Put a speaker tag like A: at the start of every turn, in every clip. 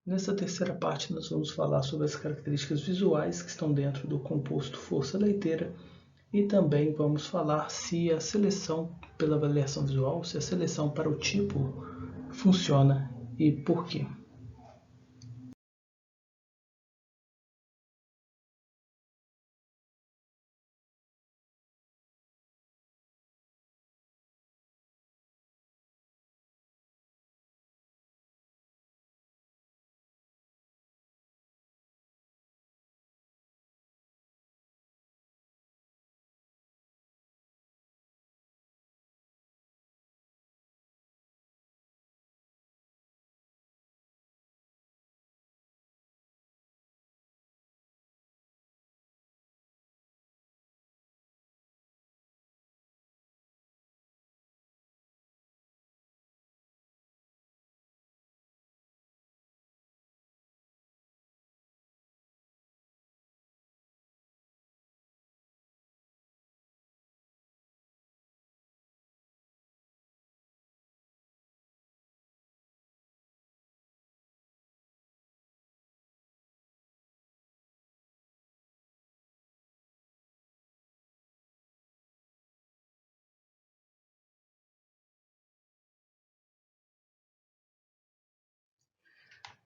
A: Nessa terceira parte, nós vamos falar sobre as características visuais que estão dentro do composto força leiteira e também vamos falar se a seleção pela avaliação visual, se a seleção para o tipo funciona e por quê.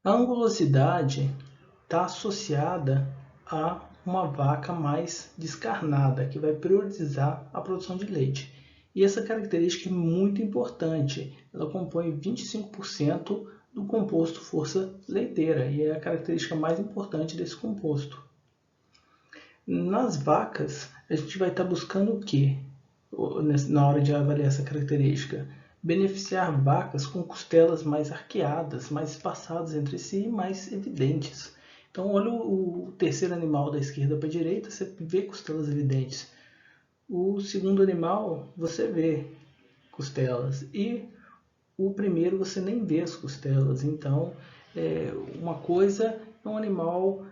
A: A angulosidade está associada a uma vaca mais descarnada, que vai priorizar a produção de leite. E essa característica é muito importante, ela compõe 25% do composto força leiteira e é a característica mais importante desse composto. Nas vacas, a gente vai estar buscando o quê na hora de avaliar essa característica? Beneficiar vacas com costelas mais arqueadas, mais espaçadas entre si e mais evidentes. Então, olha o terceiro animal da esquerda para a direita, você vê costelas evidentes. O segundo animal, você vê costelas. E o primeiro, você nem vê as costelas. Então, uma coisa é um animal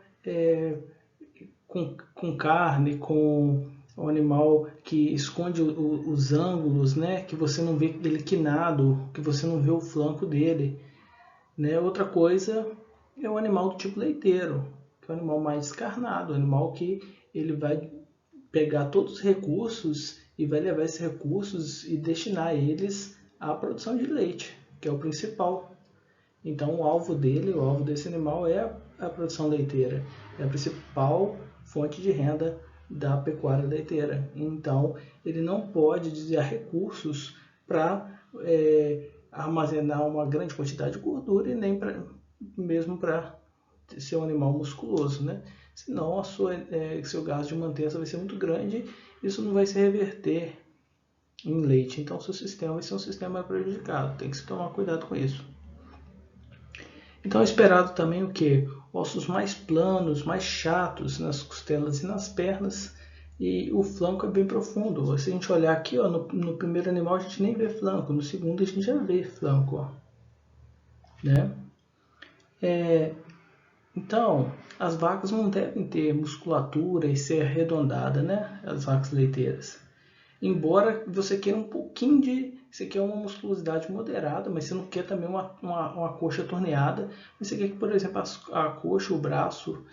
A: com carne, com um animal que esconde os ângulos, né? Que você não vê ele quinado, que você não vê o flanco dele. Né? Outra coisa é o animal do tipo leiteiro, que é um animal mais descarnado, um animal que ele vai pegar todos os recursos e vai levar esses recursos e destinar eles à produção de leite, que é o principal. Então o alvo desse animal é a produção leiteira, é a principal fonte de renda da pecuária leiteira. Então ele não pode desviar recursos para armazenar uma grande quantidade de gordura e nem mesmo para ser um animal musculoso, né? Senão seu gasto de mantença vai ser muito grande, isso não vai se reverter em leite. Então seu sistema vai ser um sistema prejudicado, tem que se tomar cuidado com isso. Então é esperado também o que? Ossos mais planos, mais chatos nas costelas e nas pernas, e o flanco é bem profundo. Se a gente olhar aqui, ó, no primeiro animal a gente nem vê flanco, no segundo a gente já vê flanco. Ó, né? Então, as vacas não devem ter musculatura e ser arredondada, né? As vacas leiteiras. Embora você queira um pouquinho de... Você quer uma musculosidade moderada, mas você não quer também uma coxa torneada. Você quer que, por exemplo, a coxa, o braço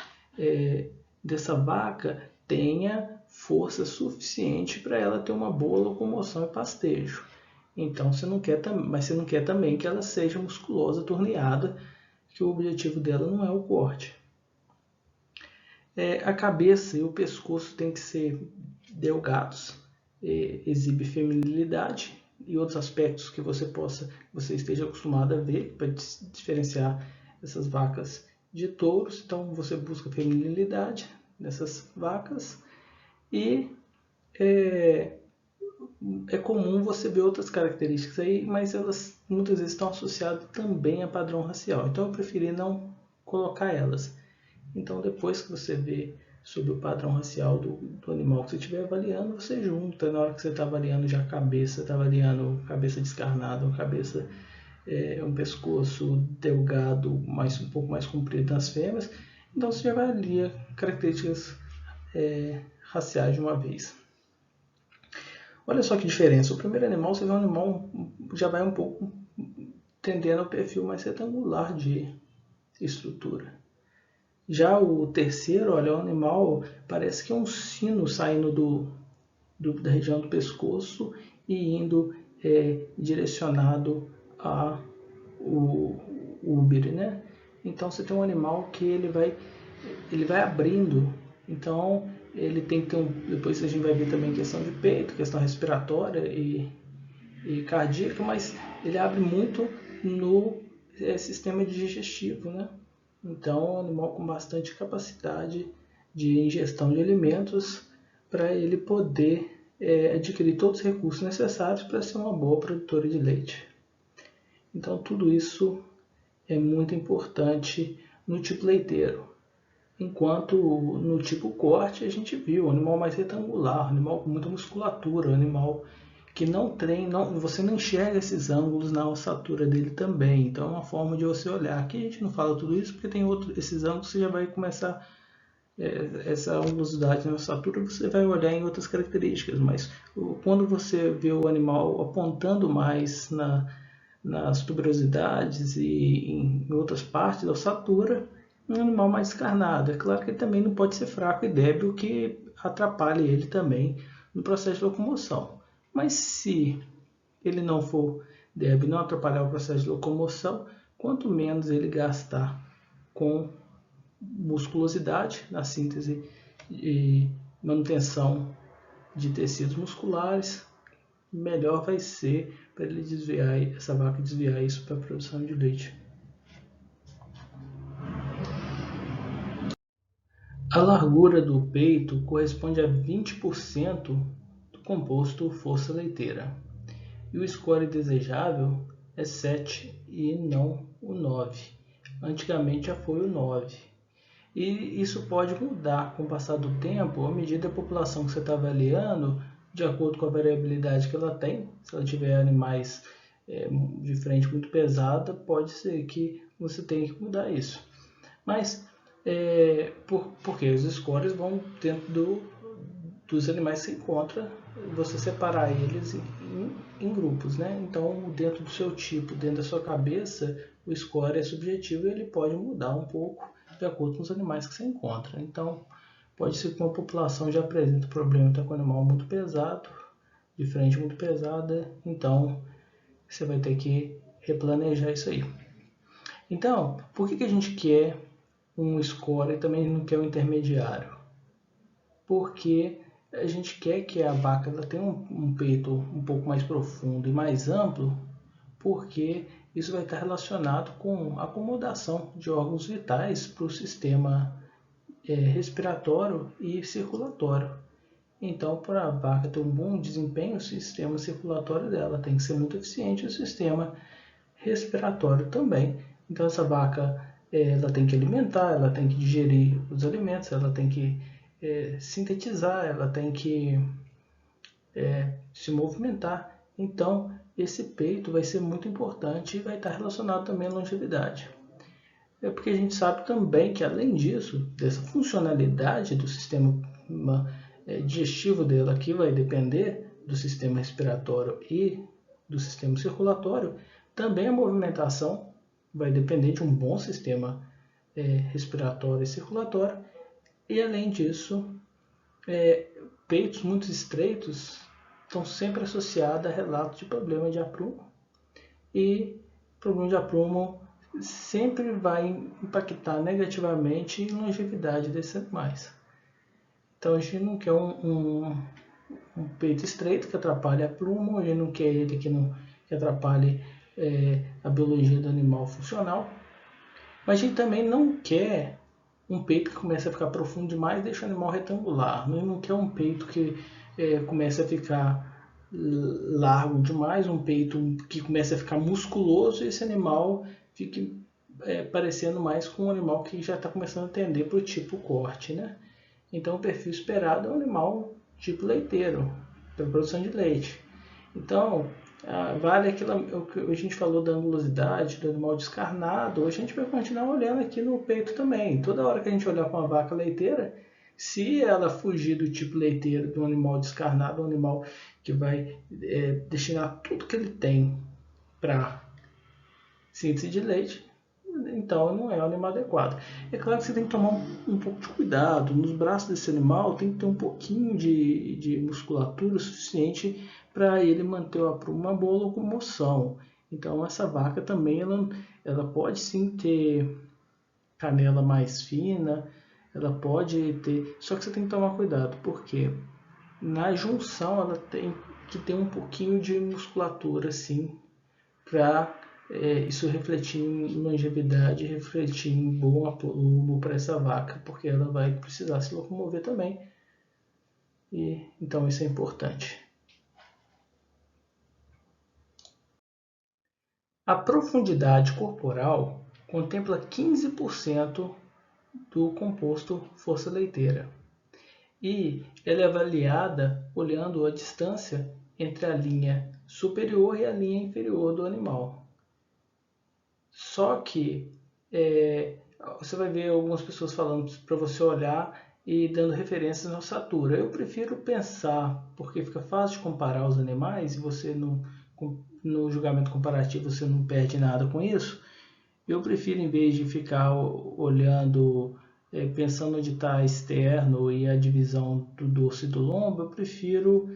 A: dessa vaca tenha força suficiente para ela ter uma boa locomoção e pastejo. Então, mas você não quer também que ela seja musculosa, torneada, que o objetivo dela não é o corte. A cabeça e o pescoço têm que ser delgados, exibe feminilidade e outros aspectos que você esteja acostumado a ver para diferenciar essas vacas de touros. Então você busca feminilidade nessas vacas e é comum você ver outras características aí, mas elas muitas vezes estão associadas também a padrão racial. Então eu preferi não colocar elas. Então depois que você vê sobre o padrão racial do animal que você estiver avaliando, você junta. Na hora que você está avaliando já a cabeça, está avaliando cabeça descarnada, cabeça um pescoço delgado, um pouco mais comprido nas fêmeas. Então você já avalia características raciais de uma vez. Olha só que diferença. O primeiro animal, você vê um animal já vai um pouco tendendo ao perfil mais retangular de estrutura. Já o terceiro, olha, o animal parece que é um sino saindo da região do pescoço e indo direcionado a o úbere, né? Então você tem um animal que ele vai abrindo, então ele tem que ter depois a gente vai ver também questão de peito, questão respiratória e cardíaca, mas ele abre muito no sistema digestivo, né? Então é um animal com bastante capacidade de ingestão de alimentos para ele poder adquirir todos os recursos necessários para ser uma boa produtora de leite. Então tudo isso é muito importante no tipo leiteiro. Enquanto no tipo corte a gente viu um animal mais retangular, um animal com muita musculatura, um animal que não tem, você não enxerga esses ângulos na ossatura dele também. Então é uma forma de você olhar. Aqui a gente não fala tudo isso porque tem esses ângulos, você já vai começar essa angulosidade na ossatura, você vai olhar em outras características. Mas quando você vê o animal apontando mais nas tuberosidades e em outras partes da ossatura, um animal mais carnado. É claro que ele também não pode ser fraco e débil, que atrapalhe ele também no processo de locomoção. Mas se ele não for débil, não atrapalhar o processo de locomoção, quanto menos ele gastar com musculosidade na síntese e manutenção de tecidos musculares, melhor vai ser para ele desviar, essa vaca desviar isso para a produção de leite. A largura do peito corresponde a 20% do composto força leiteira. E o score desejável é 7 e não o 9. Antigamente já foi o 9. E isso pode mudar com o passar do tempo, à medida da população que você está avaliando, de acordo com a variabilidade que ela tem. Se ela tiver animais de frente muito pesada, pode ser que você tenha que mudar isso. Mas porque os scores vão dentro dos animais que se encontra, você separar eles em grupos, né? Então, dentro do seu tipo, dentro da sua cabeça, o score é subjetivo e ele pode mudar um pouco de acordo com os animais que você encontra. Então, pode ser que uma população já apresente problema, está com um animal muito pesado, de frente muito pesada, então você vai ter que replanejar isso aí. Então, por que a gente quer um score e também não quer um intermediário? Porque a gente quer que a vaca ela tenha um peito um pouco mais profundo e mais amplo, porque isso vai estar relacionado com a acomodação de órgãos vitais para o sistema respiratório e circulatório. Então, para a vaca ter um bom desempenho, o sistema circulatório dela tem que ser muito eficiente, o sistema respiratório também. Então, essa vaca ela tem que alimentar, ela tem que digerir os alimentos, ela tem que sintetizar, ela tem que se movimentar. Então, esse peito vai ser muito importante e vai estar relacionado também à longevidade. É porque a gente sabe também que, além disso, dessa funcionalidade do sistema digestivo dela, que vai depender do sistema respiratório e do sistema circulatório, também a movimentação vai depender de um bom sistema respiratório e circulatório. E, além disso, peitos muito estreitos estão sempre associados a relatos de problema de aprumo. E problema de aprumo sempre vai impactar negativamente em longevidade desses animais. Então a gente não quer um peito estreito que atrapalhe a pluma, a gente não quer ele que atrapalhe a biologia do animal funcional, mas a gente também não quer um peito que comece a ficar profundo demais e deixa o animal retangular. A gente não quer um peito que comece a ficar largo demais, um peito que comece a ficar musculoso e esse animal fique parecendo mais com um animal que já está começando a tender para o tipo corte, né? Então o perfil esperado é um animal tipo leiteiro, para produção de leite. Então, vale aquilo que a gente falou da angulosidade, do animal descarnado, a gente vai continuar olhando aqui no peito também. Toda hora que a gente olhar para uma vaca leiteira, se ela fugir do tipo leiteiro, de um animal descarnado, um animal que vai destinar tudo que ele tem para síntese de leite, então não é o animal adequado. É claro que você tem que tomar um pouco de cuidado. Nos braços desse animal tem que ter um pouquinho de musculatura suficiente para ele manter uma boa locomoção. Então essa vaca também ela pode sim ter canela mais fina, ela pode ter. Só que você tem que tomar cuidado, porque na junção ela tem que ter um pouquinho de musculatura assim para isso refletir em longevidade, refletir em bom apolomo para essa vaca, porque ela vai precisar se locomover também. E então isso é importante. A profundidade corporal contempla 15% do composto força leiteira e ela é avaliada olhando a distância entre a linha superior e a linha inferior do animal. Só que você vai ver algumas pessoas falando para você olhar e dando referências na ossatura. Eu prefiro pensar, porque fica fácil de comparar os animais e você no julgamento comparativo você não perde nada com isso. Eu prefiro, em vez de ficar olhando, pensando onde está externo e a divisão do dorso e do lombo, eu prefiro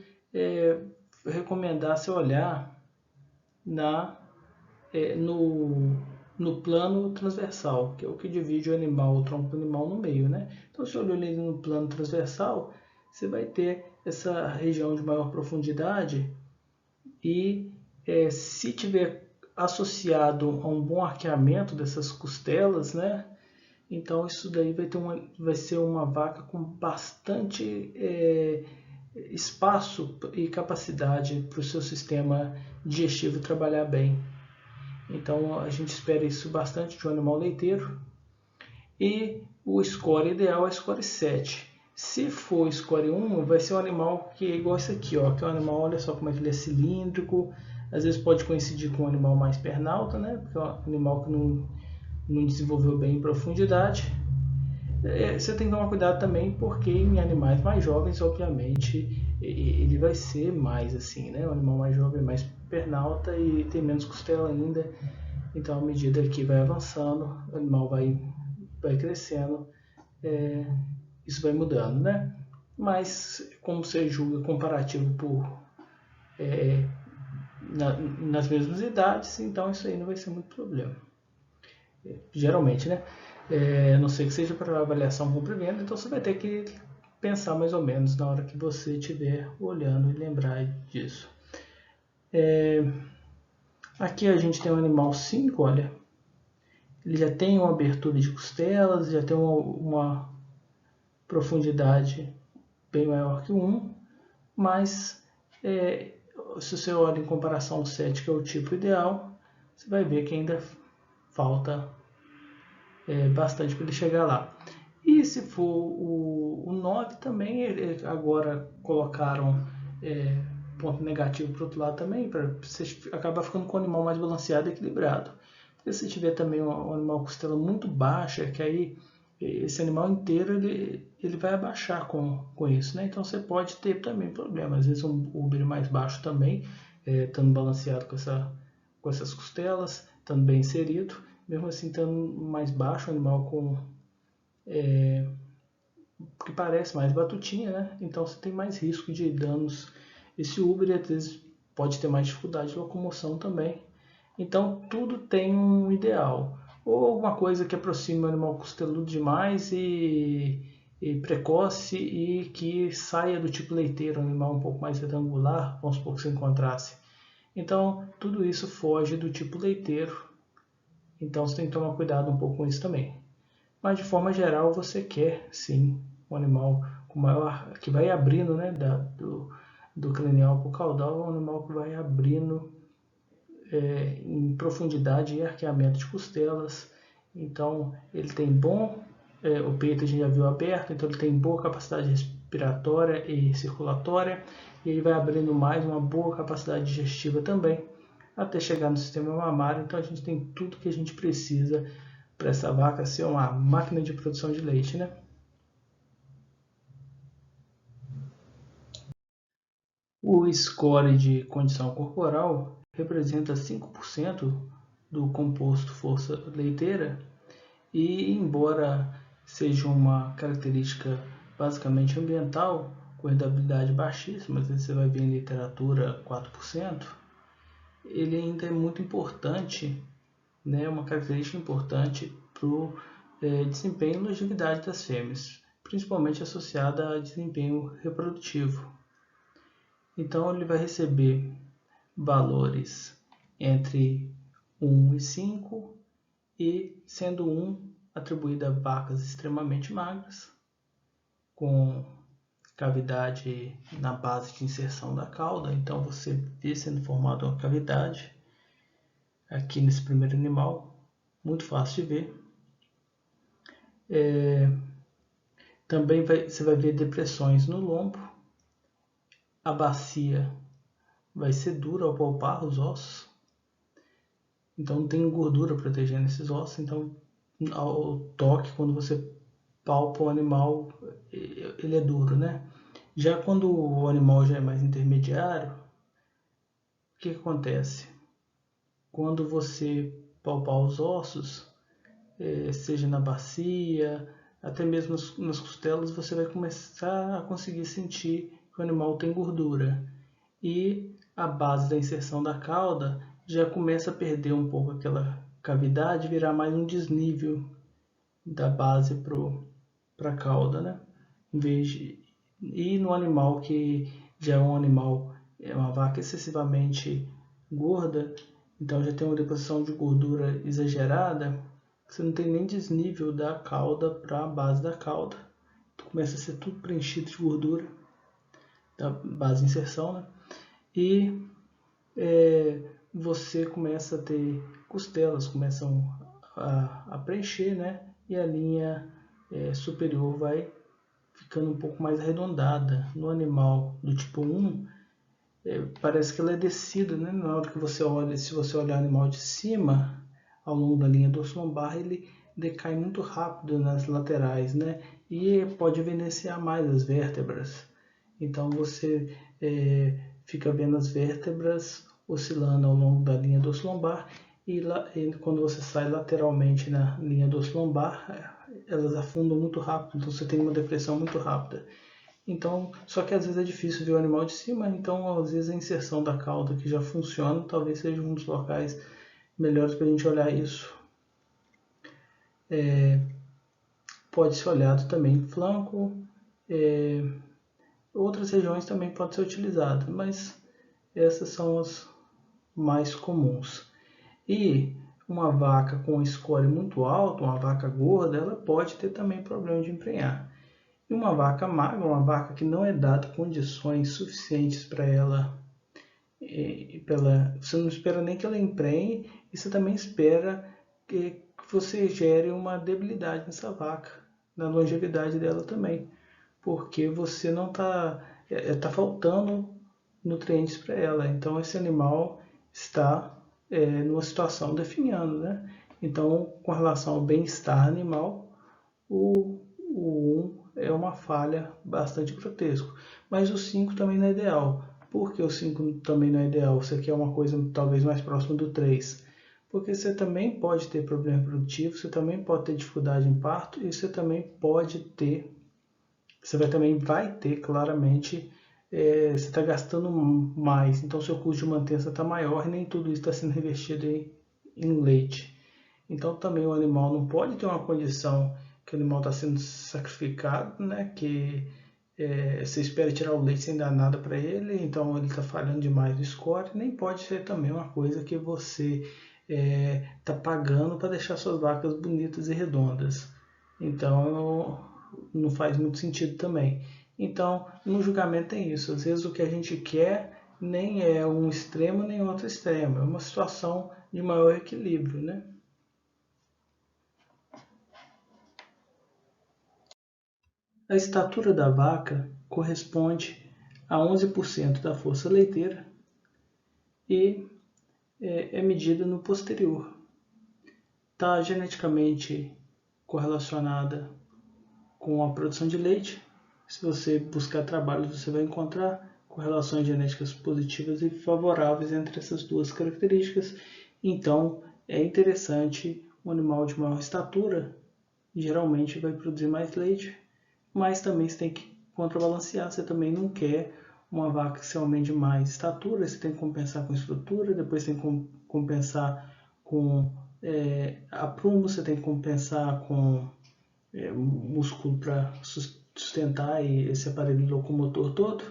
A: recomendar você olhar no plano transversal, que é o que divide o tronco do animal no meio, né? Então, se olhar ele no plano transversal, você vai ter essa região de maior profundidade e se tiver associado a um bom arqueamento dessas costelas, né? Então isso daí vai ser uma vaca com bastante espaço e capacidade para o seu sistema digestivo trabalhar bem. Então a gente espera isso bastante de um animal leiteiro. E o score ideal é score 7. Se for score 1, vai ser um animal que é igual esse aqui, ó, que é um animal, olha só como é que ele é cilíndrico. Às vezes pode coincidir com um animal mais pernalta, né? Porque é um animal que não desenvolveu bem em profundidade. Você tem que tomar cuidado também, porque em animais mais jovens, obviamente, ele vai ser mais assim, né? O animal mais jovem é mais pernalta e tem menos costela ainda. Então, à medida que vai avançando, o animal vai crescendo, isso vai mudando, né? Mas, como você julga comparativo nas mesmas idades, então isso aí não vai ser muito problema. Geralmente, né? A não ser que seja para avaliação comprimento, então você vai ter que pensar mais ou menos na hora que você estiver olhando e lembrar disso. Aqui a gente tem o animal 5, olha. Ele já tem uma abertura de costelas, já tem uma profundidade bem maior que o 1, mas se você olha em comparação ao 7, que é o tipo ideal, você vai ver que ainda falta bastante para ele chegar lá. E se for o 9 também, agora colocaram ponto negativo para o outro lado também, para você acabar ficando com um animal mais balanceado e equilibrado. Porque se tiver também um animal com costela muito baixa, que aí esse animal inteiro ele vai abaixar com isso, né? Então você pode ter também problema. Às vezes um úbero mais baixo também, estando balanceado com essas costelas, estando bem inserido, mesmo assim estando mais baixo, o animal que parece mais batutinha, né? Então você tem mais risco de danos. Esse úbero às vezes pode ter mais dificuldade de locomoção também. Então tudo tem um ideal. Ou alguma coisa que aproxime o animal costeludo demais e precoce e que saia do tipo leiteiro, um animal um pouco mais retangular, vamos supor que se encontrasse. Então tudo isso foge do tipo leiteiro. Então você tem que tomar cuidado um pouco com isso também. Mas de forma geral você quer sim um animal com maior, que vai abrindo, né, do cranial para o caudal, um animal que vai abrindo em profundidade e arqueamento de costelas. Então ele tem o peito a gente já viu aberto, então ele tem boa capacidade respiratória e circulatória, e ele vai abrindo mais uma boa capacidade digestiva também, até chegar no sistema mamário. Então a gente tem tudo que a gente precisa para essa vaca ser uma máquina de produção de leite, né? O score de condição corporal representa 5% do composto força leiteira, e embora seja uma característica basicamente ambiental, com herdabilidade baixíssima, você vai ver em literatura 4%, ele ainda é muito importante, né, uma característica importante para o desempenho e longevidade das fêmeas, principalmente associada a desempenho reprodutivo. Então ele vai receber valores entre 1 e 5, e sendo 1 atribuído a vacas extremamente magras, com cavidade na base de inserção da cauda. Então você vê sendo formada uma cavidade aqui nesse primeiro animal, muito fácil de ver. Também você vai ver depressões no lombo. A bacia vai ser dura ao palpar os ossos, então tem gordura protegendo esses ossos. Então ao toque, quando você palpa o animal, ele é duro, né? Já quando o animal já é mais intermediário, o que acontece? Quando você palpar os ossos, seja na bacia, até mesmo nas costelas, você vai começar a conseguir sentir que o animal tem gordura. E a base da inserção da cauda já começa a perder um pouco aquela cavidade, virar mais um desnível da base para a cauda, né? E no animal que já é um animal, é uma vaca excessivamente gorda, então já tem uma deposição de gordura exagerada, você não tem nem desnível da cauda para a base da cauda. Então começa a ser tudo preenchido de gordura da base de inserção, né? E você começa a ter costelas, começam a preencher, né? E a linha superior vai ficando um pouco mais arredondada. No animal do tipo 1, parece que ela é descida, né? Na hora que você olha, se você olhar o animal de cima, ao longo da linha dorso-lombar, ele decai muito rápido nas laterais, né? E pode evidenciar mais as vértebras. Então você fica vendo as vértebras oscilando ao longo da linha dorso-lombar, e quando você sai lateralmente na linha dorso-lombar, elas afundam muito rápido, então você tem uma depressão muito rápida. Então, só que às vezes é difícil ver o animal de cima, então às vezes a inserção da cauda que já funciona, talvez seja um dos locais melhores para a gente olhar isso. Pode ser olhado também flanco, outras regiões também podem ser utilizadas, mas essas são as mais comuns. E uma vaca com score muito alto, uma vaca gorda, ela pode ter também problema de emprenhar. E uma vaca magra, uma vaca que não é dada condições suficientes para ela, você não espera nem que ela emprenhe, e você também espera que você gere uma debilidade nessa vaca, na longevidade dela também, porque você não está faltando nutrientes para ela. Então esse animal está numa situação definhando, né? Então, com relação ao bem-estar animal, o 1 é uma falha bastante grotesco. Mas o 5 também não é ideal. Por que o 5 também não é ideal? Você quer uma coisa talvez mais próxima do 3. Porque você também pode ter problema reprodutivo, você também pode ter dificuldade em parto, e você também pode ter, também vai ter claramente, você está gastando mais, então seu custo de manutenção está maior, e nem tudo isso está sendo revestido em leite. Então também o animal não pode ter uma condição que o animal está sendo sacrificado, né? Que você espera tirar o leite sem dar nada para ele, então ele está falhando demais no score. Nem pode ser também uma coisa que você está pagando para deixar suas vacas bonitas e redondas. Então não faz muito sentido também. Então no julgamento tem isso. Às vezes o que a gente quer nem é um extremo nem outro extremo, é uma situação de maior equilíbrio, né? A estatura da vaca corresponde a 11% da força leiteira e é medida no posterior. Está geneticamente correlacionada com a produção de leite. Se você buscar trabalhos, você vai encontrar correlações genéticas positivas e favoráveis entre essas duas características. Então, é interessante um animal de maior estatura, geralmente vai produzir mais leite, mas também você tem que contrabalancear, você também não quer uma vaca que se aumente mais estatura, você tem que compensar com estrutura, depois tem que compensar com aprumo, você tem que compensar com músculo para sustentar esse aparelho locomotor todo,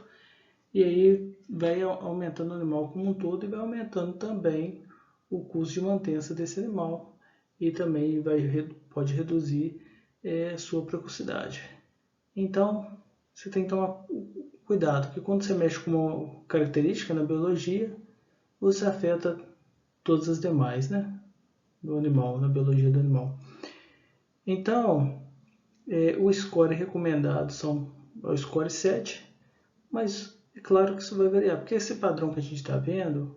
A: e aí vai aumentando o animal como um todo e vai aumentando também o custo de mantença desse animal e também pode reduzir sua precocidade. Então, você tem que tomar cuidado, porque quando você mexe com uma característica na biologia, você afeta todas as demais, né? Do animal, na biologia do animal. Então, o score recomendado são o score 7, mas é claro que isso vai variar, porque esse padrão que a gente está vendo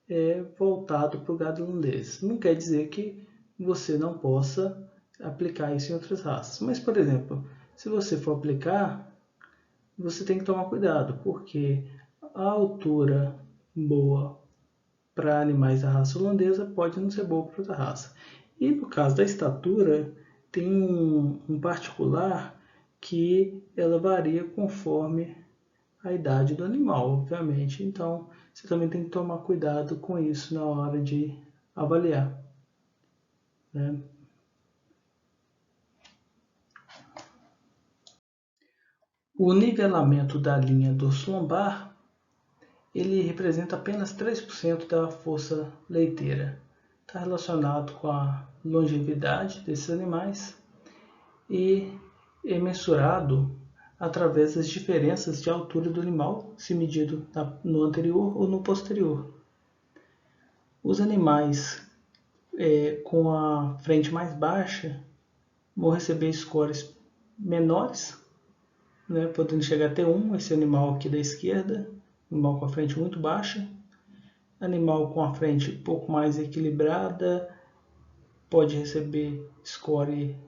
A: é voltado para o gado holandês. Não quer dizer que você não possa aplicar isso em outras raças. Mas, por exemplo, se você for aplicar, você tem que tomar cuidado, porque a altura boa para animais da raça holandesa pode não ser boa para outra raça. E no caso da estatura, tem um particular que ela varia conforme a idade do animal, obviamente. Então, você também tem que tomar cuidado com isso na hora de avaliar, né? O nivelamento da linha dorso-lombar, ele representa apenas 3% da força leiteira. Está relacionado com a longevidade desses animais e é mensurado através das diferenças de altura do animal, se medido no anterior ou no posterior. Os animais com a frente mais baixa vão receber scores menores, né, podendo chegar até 1, esse animal aqui da esquerda, animal com a frente muito baixa. Animal com a frente um pouco mais equilibrada pode receber score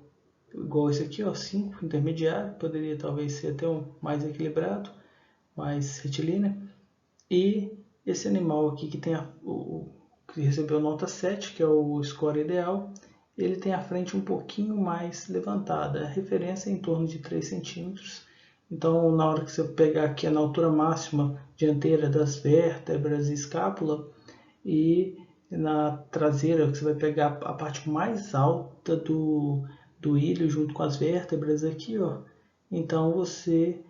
A: igual esse aqui, ó, 5, intermediário, poderia talvez ser até um mais equilibrado, mais retilíneo. E esse animal aqui que tem que recebeu nota 7, que é o score ideal, ele tem a frente um pouquinho mais levantada, a referência é em torno de 3 centímetros. Então, na hora que você pegar aqui na altura máxima dianteira das vértebras e escápula, e na traseira, que você vai pegar a parte mais alta do ilho junto com as vértebras aqui, ó. Então, você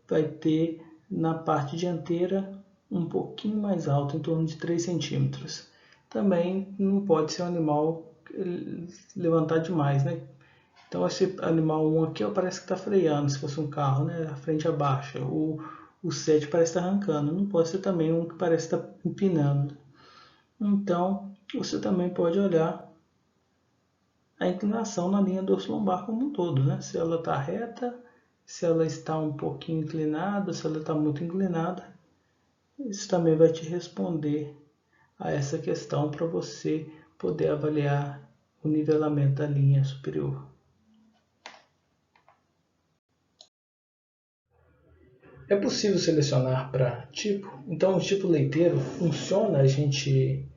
A: vai ter na parte dianteira um pouquinho mais alto, em torno de 3 centímetros. Também não pode ser um animal levantar demais, né? Então esse animal 1 aqui, ó, parece que está freando, se fosse um carro, né? A frente abaixa. O 7 parece estar arrancando. Não pode ser também um que parece estar empinando. Então, você também pode olhar a inclinação na linha dorso-lombar como um todo, né? Se ela está reta, se ela está um pouquinho inclinada, se ela está muito inclinada. Isso também vai te responder a essa questão para você poder avaliar o nivelamento da linha superior. É possível selecionar para tipo? Então, o tipo leiteiro funciona a gente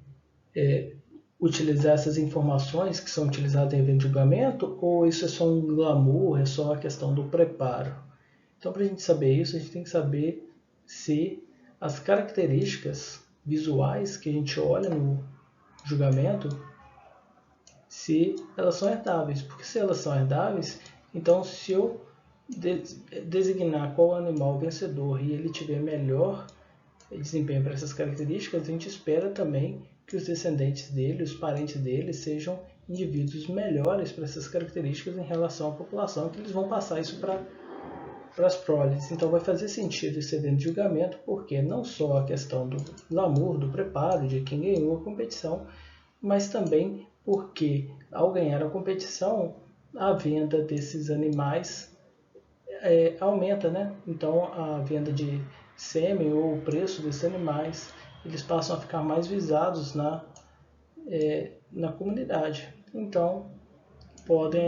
A: utilizar essas informações que são utilizadas em evento de julgamento, ou isso é só um glamour, é só a questão do preparo? Então, para a gente saber isso, a gente tem que saber se as características visuais que a gente olha no julgamento, se elas são herdáveis. Porque se elas são herdáveis, então se eu designar qual animal vencedor e ele tiver melhor desempenho para essas características, a gente espera também que os descendentes dele, os parentes dele, sejam indivíduos melhores para essas características em relação à população, que eles vão passar isso para as proles. Então vai fazer sentido esse evento de julgamento, porque não só a questão do glamour, do preparo, de quem ganhou a competição, mas também porque ao ganhar a competição, a venda desses animais aumenta, né? Então a venda de sêmen ou o preço desses animais, eles passam a ficar mais visados na comunidade. Então pode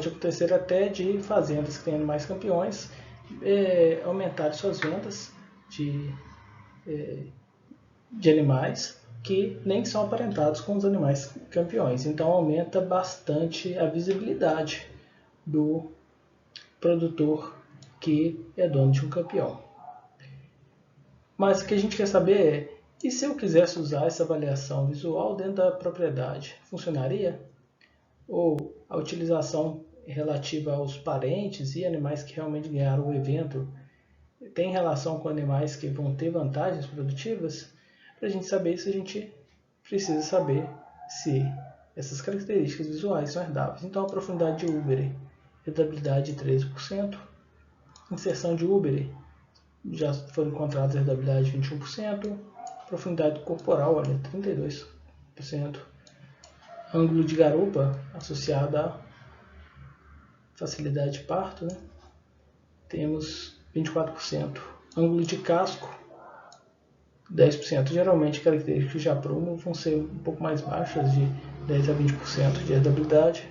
A: acontecer até de fazendas que têm animais campeões aumentarem suas vendas de animais, que nem são aparentados com os animais campeões. Então aumenta bastante a visibilidade do produtor que é dono de um campeão. Mas o que a gente quer saber é, e se eu quisesse usar essa avaliação visual dentro da propriedade, funcionaria? Ou a utilização relativa aos parentes e animais que realmente ganharam o evento tem relação com animais que vão ter vantagens produtivas? Para a gente saber isso, a gente precisa saber se essas características visuais são herdáveis. Então, a profundidade de Hubert, herdabilidade de 13%, inserção de Hubert, já foram encontradas herdabilidade de 21%, profundidade corporal, olha, 32%, ângulo de garupa associada à facilidade de parto, né? Temos 24%, ângulo de casco, 10%. Geralmente, características de aprumo vão ser um pouco mais baixas, de 10 a 20% de herdabilidade.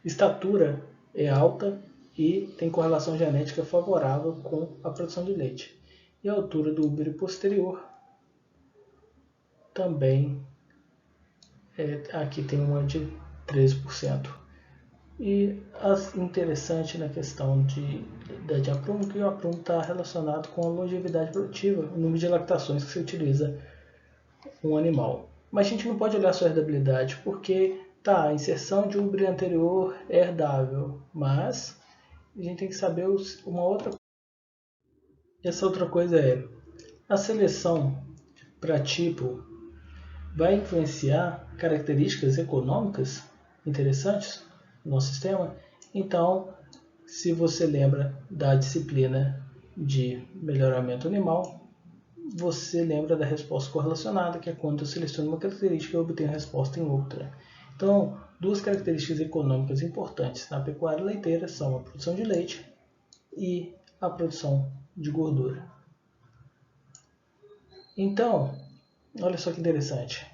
A: Estatura é alta e tem correlação genética favorável com a produção de leite. E a altura do útero posterior também, aqui tem uma de 13%. E interessante na questão de aprumo, que o aprumo está relacionado com a longevidade produtiva, o número de lactações que se utiliza um animal. Mas a gente não pode olhar só a herdabilidade, porque a inserção de útero anterior é herdável, mas a gente tem que saber uma outra coisa. Essa outra coisa é, a seleção para tipo vai influenciar características econômicas interessantes no nosso sistema? Então, se você lembra da disciplina de melhoramento animal, você lembra da resposta correlacionada, que é quando eu seleciono uma característica e obtenho a resposta em outra. Então, duas características econômicas importantes na pecuária leiteira são a produção de leite e a produção de gordura. Então, olha só que interessante.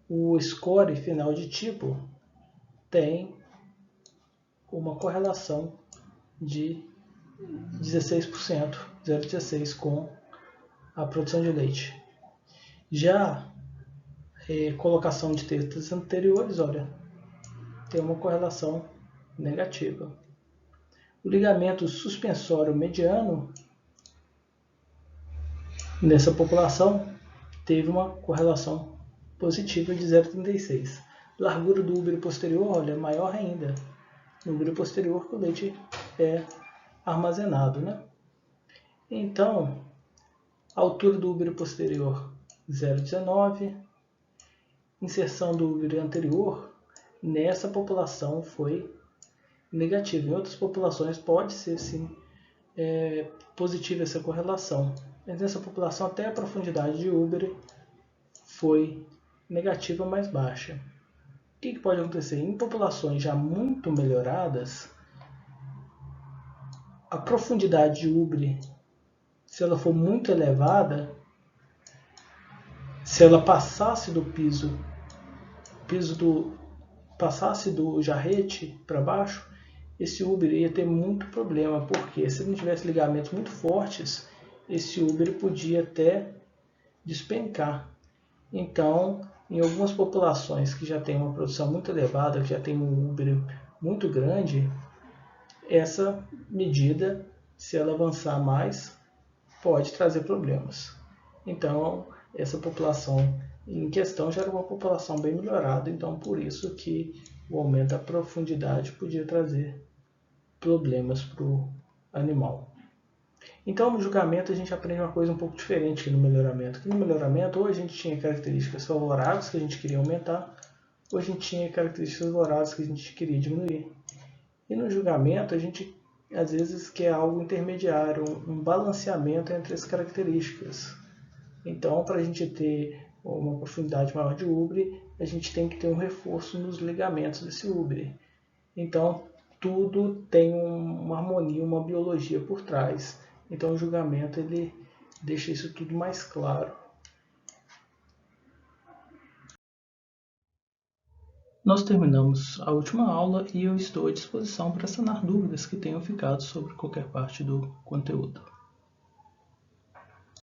A: O score final de tipo tem uma correlação de 16%, 0,16 com a produção de leite. Já colocação de tetas anteriores, olha, tem uma correlação negativa. O ligamento suspensório mediano nessa população teve uma correlação positiva de 0,36. Largura do útero posterior, olha, maior ainda. No útero posterior que o leite é armazenado, né? Então, altura do útero posterior 0,19. Inserção do útero anterior nessa população foi negativa. Em outras populações pode ser sim positiva essa correlação. Mas nessa população até a profundidade de útero foi negativa, mais baixa. O que pode acontecer? Em populações já muito melhoradas, a profundidade de útero, se ela for muito elevada, se ela passasse do passasse do jarrete para baixo, esse útero ia ter muito problema, porque se não tivesse ligamentos muito fortes, esse útero podia até despencar. Então, em algumas populações que já tem uma produção muito elevada, que já tem um útero muito grande, essa medida, se ela avançar mais, pode trazer problemas. Então, essa população em questão já era uma população bem melhorada, então por isso que o aumento da profundidade podia trazer problemas para o animal. Então, no julgamento, a gente aprende uma coisa um pouco diferente que no melhoramento. Que no melhoramento, ou a gente tinha características favoráveis que a gente queria aumentar, ou a gente tinha características favoráveis que a gente queria diminuir. E no julgamento, a gente às vezes quer algo intermediário, um balanceamento entre as características. Então, para a gente ter uma profundidade maior de útero, a gente tem que ter um reforço nos ligamentos desse útero. Então, tudo tem uma harmonia, uma biologia por trás. Então, o julgamento ele deixa isso tudo mais claro. Nós terminamos a última aula e eu estou à disposição para sanar dúvidas que tenham ficado sobre qualquer parte do conteúdo.